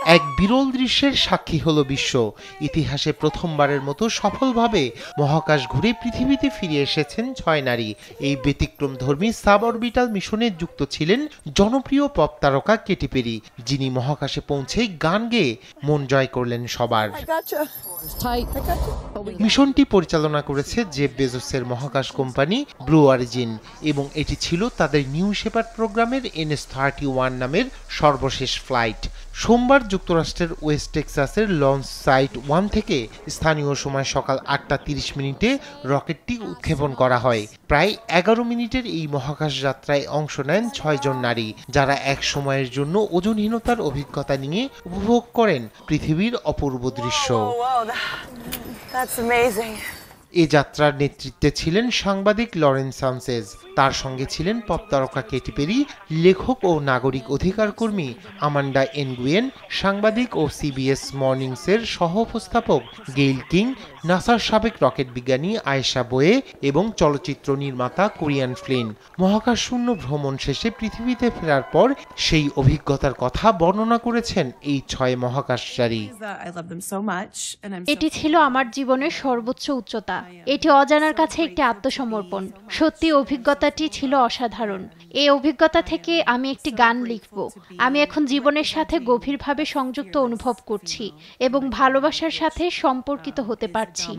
এক বিরল দৃশ্যের সাক্ষী হলো বিশ্ব। ইতিহাসে প্রথমবারের মতো সফলভাবে মহাকাশ ঘুরে পৃথিবীতে ফিরে এসেছেন 6 নারী। এই ব্যতিক্রমধর্মী সাব অরবিটাল মিশনে যুক্ত ছিলেন জনপ্রিয় পপ তারকা কেটি পেরি, যিনি মহাকাশে পৌঁছেই গান গেয়ে মন জয় করলেন সবার। মিশনটি পরিচালনা করেছে জেফ বেজোসের মহাকাশ কোম্পানি ব্লু অরিজিন এবং এটি ছিল তাদের নিউ শেপার্ড প্রোগ্রামের NS-31 নামের সর্বশেষ ফ্লাইট। সোমবার যুক্তরাষ্ট্রের ওয়েস্ট টেক্সাসের লঞ্চ সাইট 1 থেকে স্থানীয় সময় সকাল 8:30 রকেটটি উৎক্ষেপণ করা হয়। প্রায় 11 মিনিটের এই মহাকাশ যাত্রায় অংশ নেন 6 জন নারী, যারা এক সময়ের জন্য ওজনহীনতার অভিজ্ঞতা নিয়ে উপভোগ করেন পৃথিবীর অপূর্ব দৃশ্য। এ যাত্রার নেতৃত্বে ছিলেন সাংবাদিক লরেন সানচেজ, তার সঙ্গে ছিলেন পপ তারকা কেটি পেরি, লেখক ও নাগরিক অধিকার কর্মী আমান্ডা এনগুয়েন, সাংবাদিক ও CBS মর্নিংসের সহ উপস্থাপক গেইল কিং, নাসার সাবেক রকেট বিজ্ঞানী আয়েশা বোয়ে এবং চলচ্চিত্র নির্মাতা কোরিয়ান ফ্লিন। মহাকাশশূন্য ভ্রমণ শেষে পৃথিবীতে ফেরার পর সেই অভিজ্ঞতার কথা বর্ণনা করেছেন এই 6 মহাকাশচারী। এটি ছিল আমার জীবনের সর্বোচ্চ উচ্চতা। এটি অজানার কাছে একটি আত্মসমর্পণ। সত্যি অভিজ্ঞতাটি ছিল অসাধারণ। এই অভিজ্ঞতা থেকে আমি একটি গান লিখব। আমি এখন জীবনের সাথে গভীরভাবে সংযুক্ত অনুভব করছি এবং ভালোবাসার সাথে সম্পর্কিত হতে পারছি।